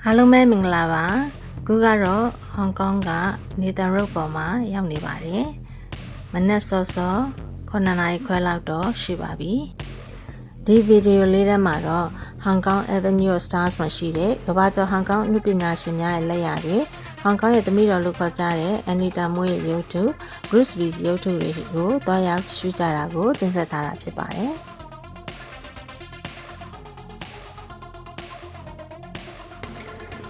အားလုံးပဲမင်္ဂလာပါခုကတော့ဟောင်ကောင်ကNathan Roadပေါ်မှာရောက်နေပါတယ်မနက်စောစော9 နာရီခွဲလောက်တော့ရှိပါပြီဒီဗီဒီယိုလေးထဲမှာတော့ Hong Kong Avenue of Stars မှာရှိတဲ့ကမ္ဘာကျော်ဟောင်ကောင်အမှုပညာရှင်များရဲ့လက်ရာတွေဟောင်ကောင်ရဲ့သမီးတော်လို့ခေါ်ကြတဲ့ Anita Mui ရဲ့ရုပ်ထု Bruce Lee ရုပ်ထုတွေကိုတွားရောက်ကြည့်ရှုကြတာကိုတင်ဆက်ထားတာဖြစ်ပါတယ်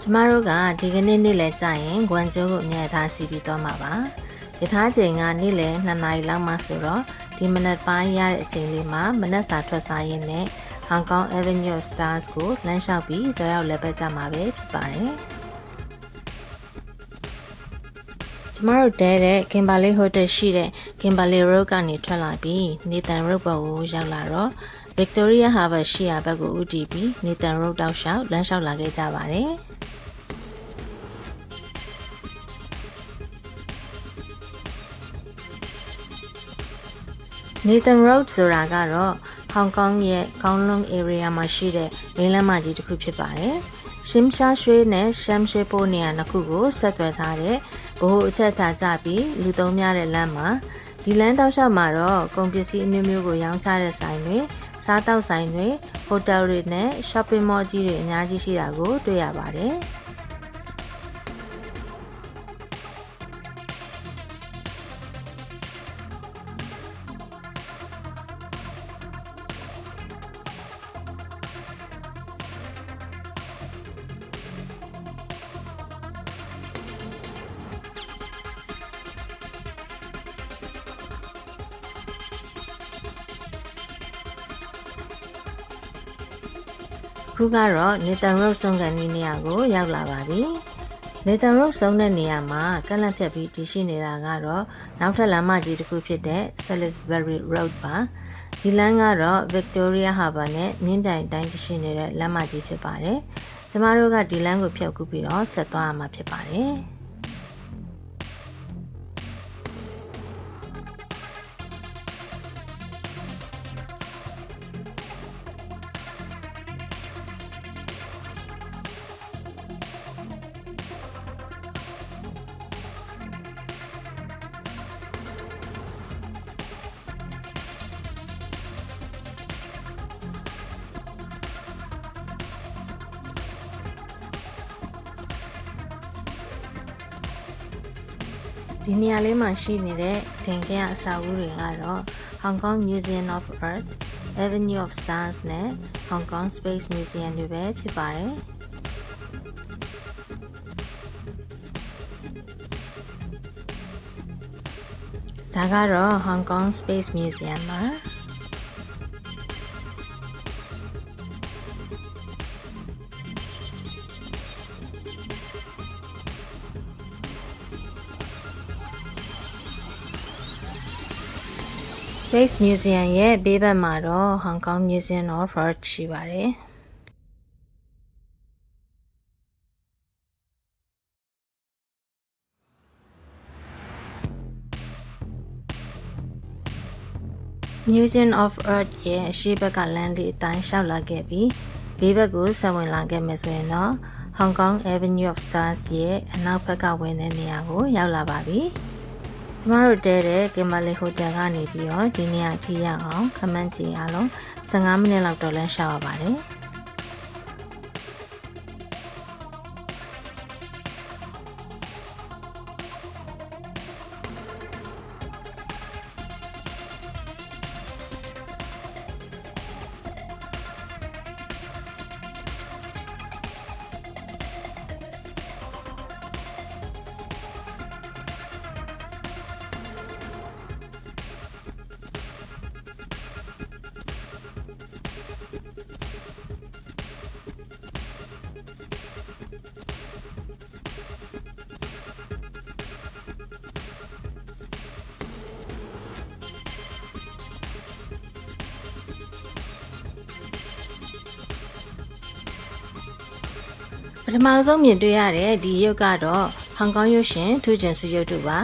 ကျမတို့ကဒီကနေ့နေ့လယ်ကျရင်ဂွမ်ကျိုးကိုအမြဲတမ်းစီးပြီးသွားမှာပါ။ယထာချိန်ကနေ့လယ်2 နာရီလောက်မှဆိုတော့ဒီမနက်ပိုင်းရတဲ့အချိန်လေးမှာမနက်စာထွက်စားရင်းနဲ့ Hong Kong Avenue of Stars ကိုလမ်းလျှောက်ပြီးတွားရောက်လက်ပတ်ကြမှာပဲဖြစ်ပါတယ်။ကျမတို့တဲတဲ့ Kimberley Hotel ရှိတဲ့ Kimberley Road ကနေထွက်လာပြီး Nathan Road ဘက်ကိုရောက်လာတော့ Victoria Harbour ရှိရာဘက်ကိုဦးတည်ပြီး Nathan Road တောက်လျှောက်လမ်းလျှောက်လာခဲ့ကြပါတယ်။Nathan Road ဆိုတာကတော့ဟောင်ကောင်ရဲ့ကောင်းလုံ area မှာရှိတဲ့လမ်းလမ်းမကြီးတစ်ခုဖြစ်ပါတယ်။ရှမ်ရှာရွှေနဲ့ရှမ်ရွှေပိုးနေရာနှစ်ခုကိုဆက်သွယ်ထားတဲ့ဘို့အချက်ချကြပြီးလူသုံးများတဲ့လမ်းမှာဒီလမ်းတောက်လျှောက်မှာတော့ကုန်ပစ္စည်းအမျိုးမျိုးကိုရောင်းချတဲ့ဆိုင်တွေစားတောက်ဆိုင်တွေဟိုတယ်တွေနဲ့ shopping mall ကြီးတွေအများကြီးရှိတာကိုတွေ့ရပါတယ်။ခုကတော့ Nathan Road ဆုံးကန်နေရာကိုရောက်လာပါပြီ။ Nathan Road ဆုံးတဲ့နေရာမှာကန့်လန့်ဖြတ်ပြီးတည်ရှိနေတာကတော့နောက်ထပ်လမ်းမကြီးတစ်ခုဖြစ်တဲ့ Salisbury Road ပါ။ဒီလမ်းကတော့ Victoria Harbour နဲ့မြင်းပြိုင်တိုင်းတည်ရှိနေတဲ့လမ်းမကြီးဖြစ်ပါတယ်။ကျမတို့ကဒီလမ်းကိုဖြတ်ကူးပြီးတော့ဆက်သွားရမှာဖြစ်ပါတယ်။ဒီနေရာလေးမှာရှိနေတဲ့ထင်ရှားအဆောက်အဦတွေကတော့ Hong Kong Museum of Earth, Avenue of Stars နဲ့ Hong Kong Space Museum တွေပဲဖြစ်ပါတယ်။ဒါကတော့ Hong Kong Space Museum ပါ။ Space Museum ရဲ့ဘေးဘက်မှာတော့ Hong Kong Museum of Art ရှိပါတယ်။ Museum of Art ရဲ့အရှေ့ဘက်ကလမ်းလေးအတိုင်းလျှောက်လာခဲ့ပြီးဘေးဘက်ကိုဆက်ဝင်လာခဲ့မယ်ဆိုရင်တော့ Hong Kong Avenue of Stars ရဲ့အနောက်ဘက်ကဝင်တဲ့နေရာကိုရောက်လာပါပြီ။ကျမတို့တဲတဲ့ Kimberley Hotel ကနေပြီးတော့ဒီနေရာထိရောက်အောင်ခမန်းကြည့်အားလုံး15မိနစ်လောက်တော့လမ်းလျှောက်ရပါတယ်။ပထမဆုံးမြင်တွေ့ရတဲ့ဒီရုပ်ကတော့ဟောင်ကောင်ရုပ်ရှင်ထူးချွန်စုရုပ်တုပါ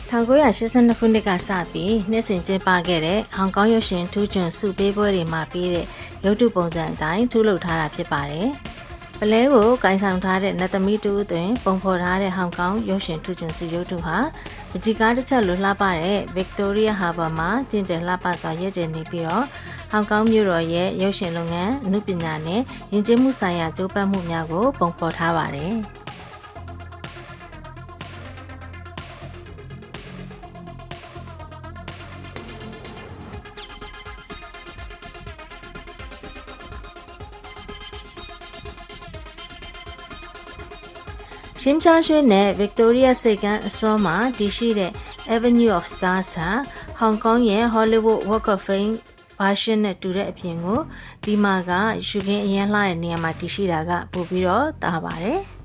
1982ခုနှစ်ကစပြီးနှစ်စဉ်ကျင်းပခဲ့တဲ့ဟောင်ကောင်ရုပ်ရှင်ထူးချွန်စုပေးပွဲတွေမှာပေးတဲ့ရုပ်တုပုံစံအတိုင်းထုလုပ်ထားတာဖြစ်ပါတယ် ပလဲကိုကိုင်ဆောင်ထားတဲ့နတ်သမီးတူတွင်ပုံဖော်ထားတဲ့ဟောင်ကောင်ရုပ်ရှင်ထူးချွန်စုရုပ်တုဟာပကြီးကားတစ်ချက်လိုလှပတဲ့ Victoria Harbour မှာတင်တယ်လှပစွာရည်တည်နေပြီးတော့ဟောင်ကောင်မြို့တော်ရဲ့ရုပ်ရှင်လုပ်ငန်းအမှုပညာနဲ့ယဉ်ကျေးမှုဆိုင်ရာကြိုးပမ်းမှုများကိုပုံဖော်ထားပါတယ်။ရှင်းချရွှေနဲ့ Victoria စိတ်ကမ်းအစောမှာတည်ရှိတဲ့ Avenue of Stars ဟာဟောင်ကောင်ရဲ့ Hollywood Walk of Fame version နဲ့တူတဲ့အပြင်ကိုဒီမှာကရှုခင်းအရင်လှတဲ့နေရာမှာတည်ရှိတာကပို့ပြီးတော့တာပါတယ်။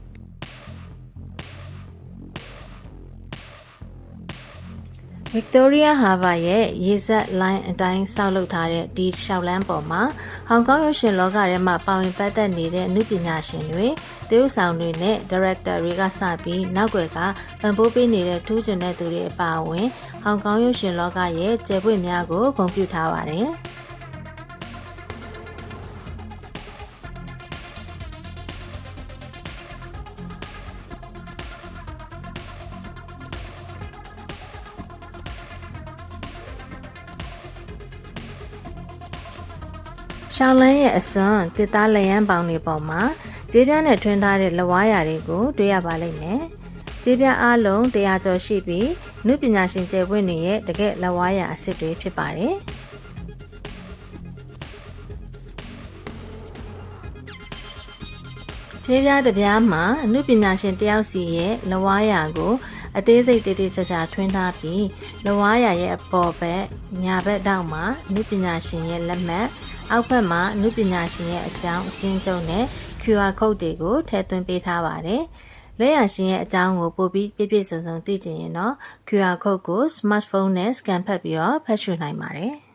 Victoria Harbour ရဲ့ရေစက်လိုင်းအတိုင်းဆောက်လုပ်ထားတဲ့ဒီလျှောက်လမ်းပေါ်မှာဟောင်ကောင်ရုပ်ရှင်လောကထဲမှာပါဝင်ပတ်သက်နေတဲ့အမှုပညာရှင်တွေသရုပ်ဆောင်တွေနဲ့ဒါရိုက်တာတွေကစပြီးနောက်ွယ်ကပံ့ပိုးပေးနေတဲ့ထူးချွန်တဲ့သူတွေအပါအဝင်ဟောင်ကောင်ရုပ်ရှင်လောကရဲ့ကျယ်ပွင့်များကိုဂုဏ်ပြုထားပါတယ်။ရှောင်းလန်းရဲ့အစွန်တစ်သားလျံပေါင်တွေပေါ်မှာကြေးပြားနဲ့ထွန်းထားတဲ့လဝါးရာတွေကိုတွေ့ရပါလိမ့်မယ်။ကြေးပြားအလုံး100ကျော်ရှိပြီးနုပညာရှင်ကျယ်ပွင့်တွေရဲ့တကယ့်လဝါးရာအစစ်တွေဖြစ်ပါတယ်။ကြေးပြားတစ်ပြားမှာအနုပညာရှင်တယောက်စီရဲ့လဝါးရာကိုအသေးစိတ်တေးသေးချာချာထွန်းထားပြီးလဝါးရာရဲ့အပေါ်ဘက်ညာဘက်တောက်မှာအနုပညာရှင်ရဲ့လက်မှတ်အောက်ဘက်မှာအနုပညာရှင်ရဲ့အကြောင်းအချင်းချုပ်နဲ့ QR code တွေကိုထည့်သွင်းပေးထားပါတယ်။လက်ရရှင်ရဲ့အကြောင်းကိုပို့ပြီးပြည့်ပြည့်စုံစုံသိချင်ရင်တော့ QR code ကို smartphone နဲ့ scan ဖတ်ပြီးတော့ဖတ်ရှုနိုင်ပါတယ်။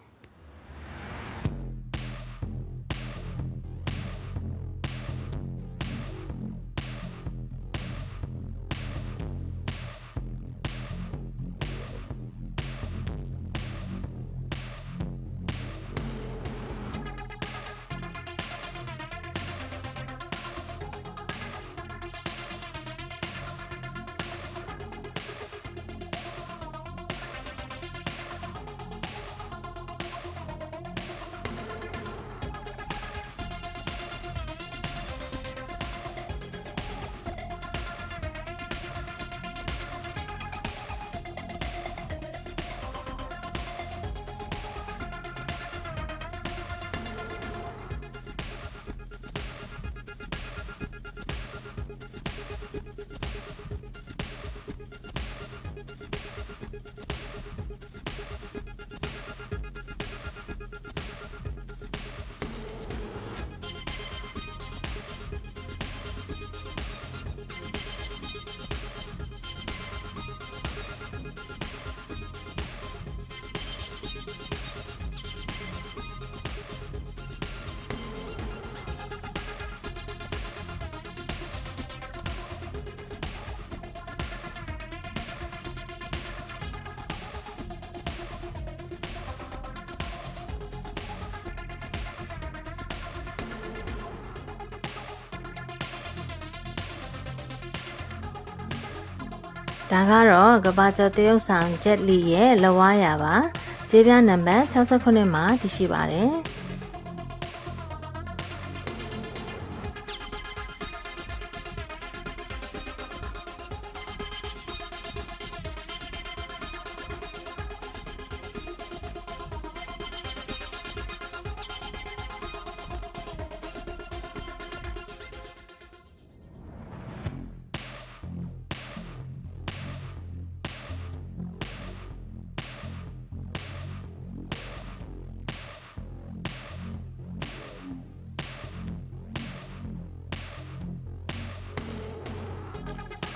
ဒါကတော့ကဘာကျော်တရုတ်ဆောင်ဂျက်လီရဲ့လဝါးရာပါကြေးပြားနံပါတ်69မှာတည်ရှိပါတယ်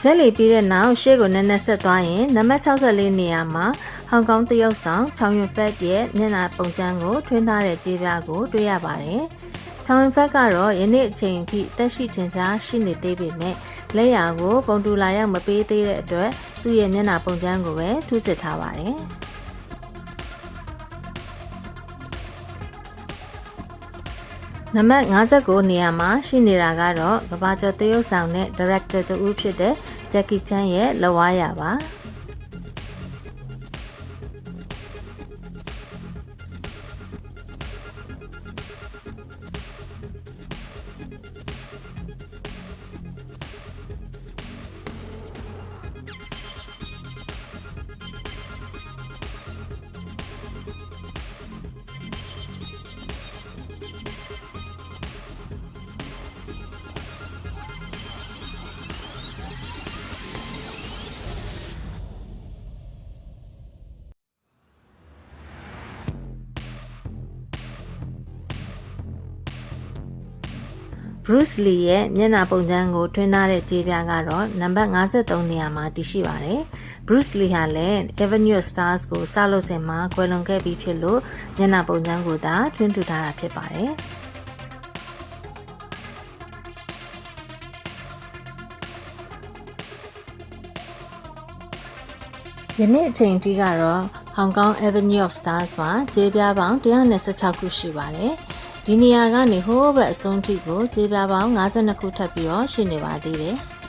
ဂျက်လီပြီးတဲ့နောက်ရှေ့ကိုနည်းနည်းဆက်သွားရင်နံပါတ်64နေရာမှာဟောင်ကောင်တရုတ်ဆောင်ချောင်ရွန်ဖက်ရဲ့မျက်နှာပုံစံကိုထွင်းထားတဲ့ကြေးပြားကိုတွေ့ရပါတယ်။ချောင်ရွန်ဖက်ကတော့ယနေ့အချိန်အထိတက်ရှိထင်ရှားရှိနေသေးပေမဲ့လက်ရာကိုပုံတူလာရောက်မပေးသေးတဲ့အတွက်သူ့ရဲ့မျက်နှာပုံစံကိုပဲထူးစစ်ထားပါတယ်။ နံပါတ်59နေရာမှာရှိနေတာကတော့ကမ္ဘာကျော်သရုပ်ဆောင်နဲ့ director တူဦးဖြစ်တဲ့ Jackie Chan ရဲ့လက်ဝါးရပါBruce Lee ရဲ့မျက်နှာပုံစံကိုထွင်းထားတဲ့ကြေးပြားကတော့နံပါတ်53နေရာမှာတည်ရှိပါတယ်။ Bruce Lee ဟာလည်း Avenue of Stars ကိုစလို့စင်မှာကွယ်လွန်ခဲ့ပြီးဖြစ်လို့မျက်နှာပုံစံကိုသာထွင်းထူထားတာဖြစ်ပါတယ်။ယနေ့အချိန်ထိကတော့ Hong Kong Avenue of Stars မှာကြေးပြားပေါင်း126ခုရှိပါတယ်။ဒီနေရာကနေဟိုးဘက်အဆုံးထိကိုကြေးပြားပေါင်း52ခုထပ်ပြီးတော့ရှိနေပါသေးတယ်။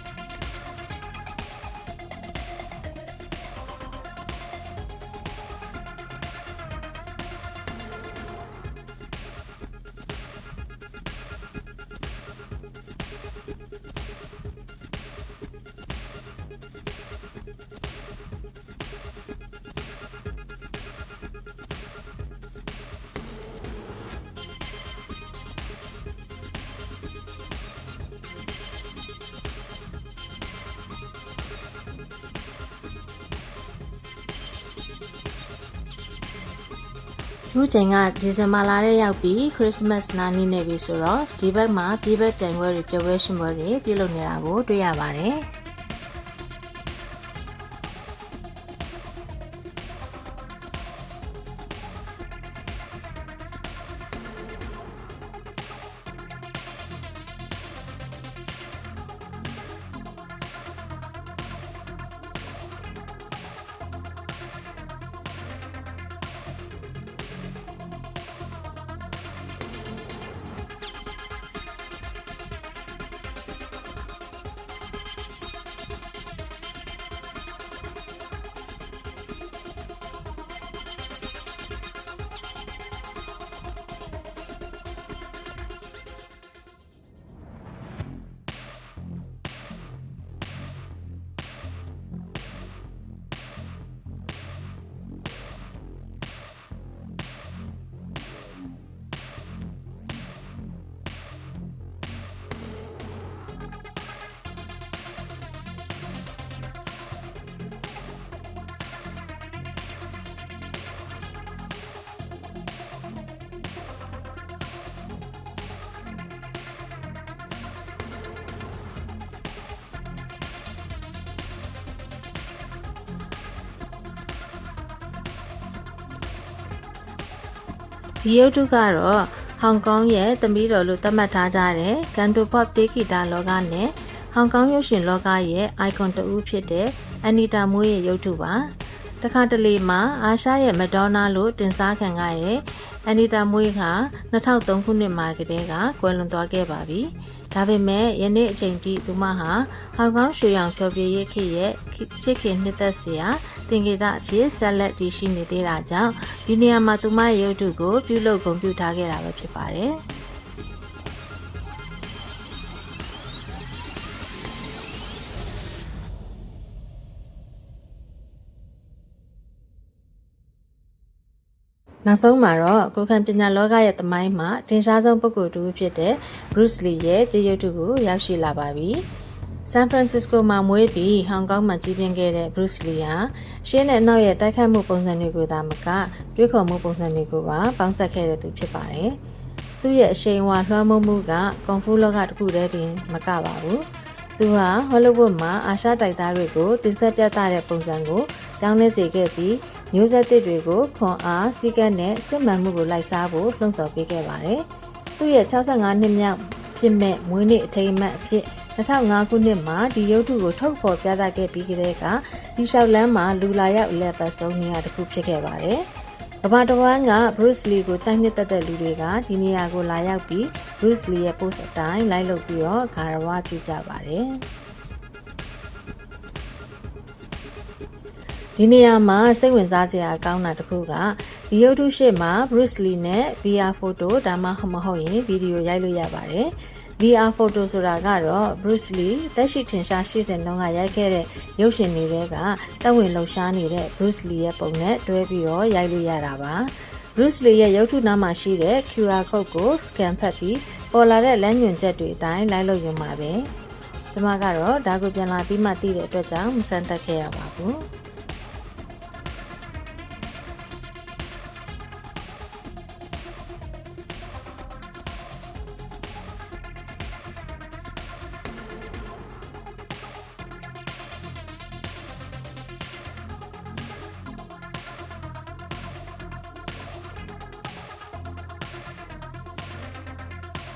ခုချိန်ကဒီဇင်ဘာလထဲရောက်ပြီးခရစ်စမတ်နားနေပြီဆိုတော့ဒီဘက်မှာပြည်ပပြိုင်ပွဲတွေပျော်ပွဲရှင်ပွဲတွေပြုလုပ်နေတာကိုတွေ့ရပါတယ်။ဒီရုပ်ထုကတော့ဟောင်ကောင်ရဲ့သမီးတော်လို့သတ်မှတ်ထားကြတဲ့ကန်တိုပေါ့တေးဂီတာလောကနဲ့ဟောင်ကောင်ရုပ်ရှင်လောကရဲ့ icon တူဦးဖြစ်တဲ့အန်နီတာမွေးရဲ့ရုပ်ထုပါတခါတလေမှာအာရှရဲ့မက်ဒေါနာလို့တင်စားခံရတဲ့အန်နီတာမွေးက2003ခုနှစ်မှာကတည်းကကွယ်လွန်သွားခဲ့ပါပြီဒါပေမဲ့ယနေ့အချိန်ထိသူမဟာဟောင်ကောင်ရွှေရောင်ဖျော်ဖြေရေးခေတ်ရဲ့ချစ်ခင်နှစ်သက်စရာသင်္ကေတအဖြစ်ဆက်လက်တည်ရှိနေသေးတာကြောင့်ဒီနေရာမှာသူမရဲ့ရုပ်ထုကိုပြုလုပ်ဂုဏ်ပြုထားခဲ့တာပဲဖြစ်ပါတယ်။နောက်ဆုံးမှာတော့ကိုခံပညာလောကရဲ့သမိုင်းမှာတင်ရှားဆုံးပုဂ္ဂိုလ်တူဖြစ်တဲ့ Bruce Lee ရဲ့ကြေးရုပ်ထုကိုရောက်ရှိလာပါပြီ။ San Francisco မှာမွေးပြီးဟောင်ကောင်မှာကြီးပြင်းခဲ့တဲ့ Bruce Lee ဟာရှင်းနဲ့နောက်ရဲ့တိုက်ခိုက်မှုပုံစံတွေကိုသာမကတွေးခေါ်မှုပုံစံတွေကိုပါပေါင်းစပ်ခဲ့တဲ့သူဖြစ်ပါတယ်။သူ့ရဲ့အရှိန်အဝါလွှမ်းမိုးမှုကကွန်ဖူးလောကတစ်ခုတည်းတင်မကပါဘူး။သူဟာဟောလိဝုဒ်မှာအာရှတိုက်သားတွေကိုတင်ဆက်ပြသတဲ့ပုံစံကိုကြောင်းနေစေခဲ့ပြီးမျိုးဆက်သစ်တွေကိုခွန်အားစည်းကမ်းနဲ့စစ်မှန်မှုကိုလိုက်စားဖို့လှုံ့ဆော်ပေးခဲ့ပါတယ်။သူ့ရဲ့65နှစ်မြောက်ဖြစ်မဲ့မွေးနေ့အထိမ်းအမှတ်အဖြစ်2005ခုနှစ်မှာဒီရုပ်ထုကိုထုတ်ဖော်ပြသခဲ့ပြီးကတည်းကဒီလျှောက်လန်းမှာလူလာရောက်အလဲပတ်ဆုံးနေရာတစ်ခုဖြစ်ခဲ့ပါတယ်။ ကမ္ဘာတစ်ဝန်းက Bruce Lee ကိုကြိုက်နှစ်သက်တဲ့လူတွေကဒီနေရာကိုလာရောက်ပြီး Bruce Lee ရဲ့ post အတိုင်းလိုက်လုပ်ပြီးတော့ဂါရဝပြုကြပါတယ်။ဒီနေရာမှာစိတ်ဝင်စားစရာကောင်းတာတစ်ခုကဒီရုပ်ထုရှေ့မှာ Bruce Lee နဲ့ VR photo ဒါမှမဟုတ်ရင်ဗီဒီယိုရိုက်လို့ရပါတယ်။ VR photo ဆိုတာကတော့ Bruce Lee သက်ရှိထင်ရှားရှိစဉ်တုန်းကရိုက်ခဲ့တဲ့ရုပ်ရှင်တွေကတက်ဝင်လှုပ်ရှားနေတဲ့ Bruce Lee ရဲ့ပုံနဲ့တွဲပြီးတော့ရိုက်လို့ရတာပါ။ Bruce Lee ရဲ့ရုပ်ထုနားမှာရှိတဲ့ QR code ကို scan ဖတ်ပြီးပေါ်လာတဲ့လမ်းညွှန်ချက်တွေအတိုင်းလိုက်လို့ရုံပါပဲ။ကျွန်မကတော့ဒါကိုပြန်လာပြီးမှသိတဲ့အတွက်ကြောင့်မစမ်းသပ်ခဲ့ရပါဘူး။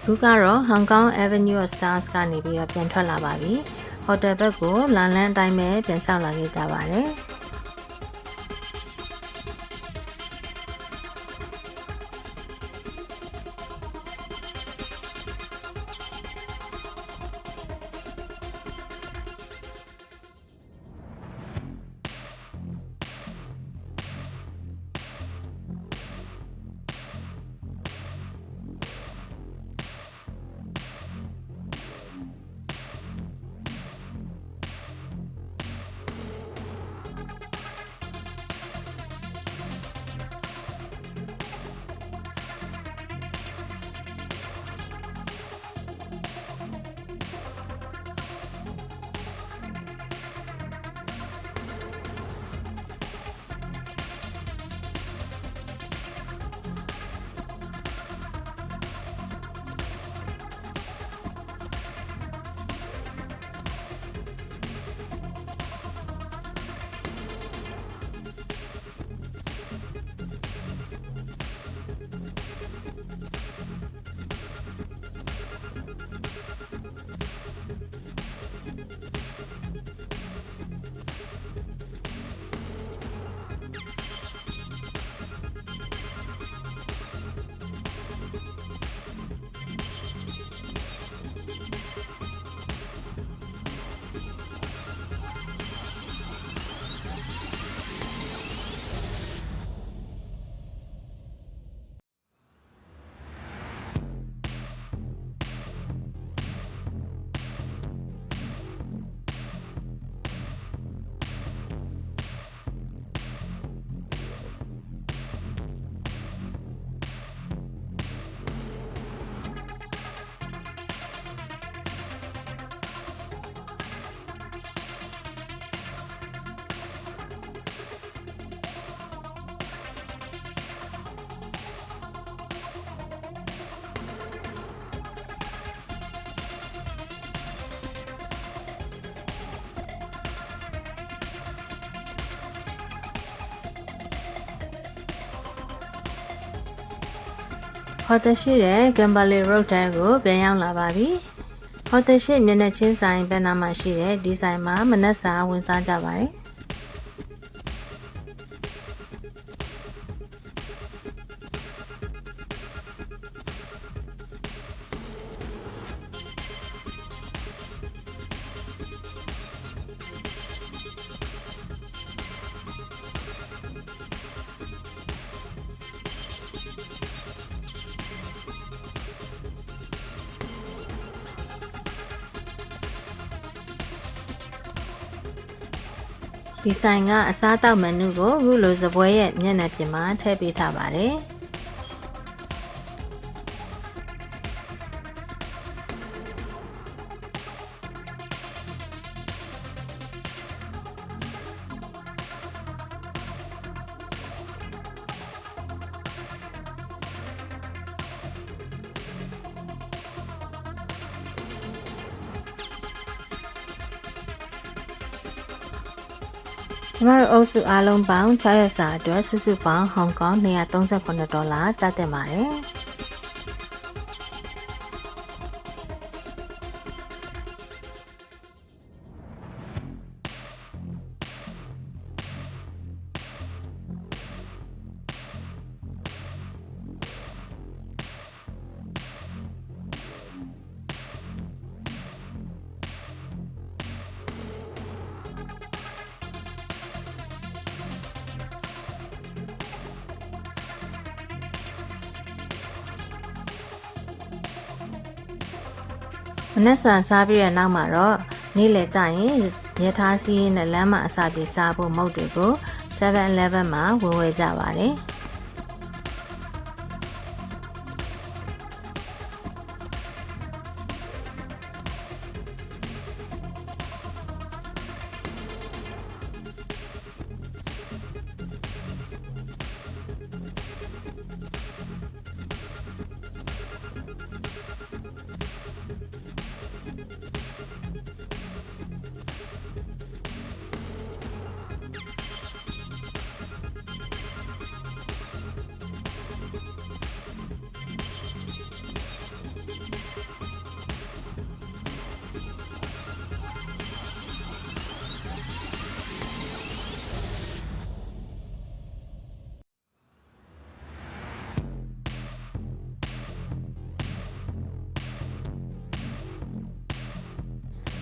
ခုကတော့ Hong Kong Avenue of Stars ကနေပြီးတော့ပြန်ထွက်လာပါပြီ။ဟိုတယ်ဘက်ကိုလမ်းအတိုင်းပဲပြန်လျှောက်လာခဲ့ကြပါတယ်။ဟိုတယ်ရှိတဲ့ Gambarley Road ထဲကိုပြန်ရောက်လာပါပြီ။ဟိုတယ်ရှိမျက်နှာချင်းဆိုင်ဘက်နားမှာရှိတဲ့ဒီဆိုင်မှာမနက်စာဝင်စားကြပါတယ်။ဒီဆိုင်ကအစားတောက်မနုကိုအခုလိုစပွဲရဲ့မျက်နှာပြင်မှာထည့်ပေးထားပါတယ်။ကျမတို့အုပ်စုအားလုံးပေါင်း6ရက်စာအတွက်စုစုပေါင်းဟောင်ကောင်$238ကျသင့်ပါတယ်။ မနက်စာစားပြီးတဲ့နောက်မှာတော့နေ့လယ်ကျရင်ရထားစီးရင်နဲ့လမ်းမှာအစာပြေစားဖို့မုတ်တွေကို 7-Eleven မှာဝယ်ကြပါတယ်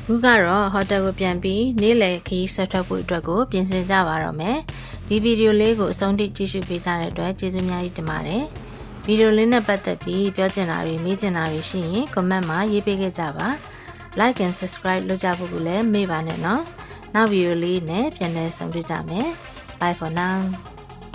ခုကတော့ဟိုတယ်ကိုပြန်ပြီးနေ့လယ်ခရီးဆက်ထွက်ဖို့အတွက်ကိုပြင်ဆင်ကြပါတော့မယ်ဒီဗီဒီယိုလေးကိုအဆုံးထိကြည့်ရှုပေးကြတဲ့အတွက်ကျေးဇူးများကြီးတင်ပါတယ်ဗီဒီယိုလေးနဲ့ပတ်သက်ပြီးပြောချင်တာတွေမေးချင်တာတွေရှိရင် comment မှာရေးပေးခဲ့ကြပါ like and subscribe လုပ်ကြဖို့ကိုလည်းမေ့ပါနဲ့နော်နောက်ဗီဒီယိုလေးနဲ့ပြန်လည်ဆုံတွေ့ကြမယ် bye for now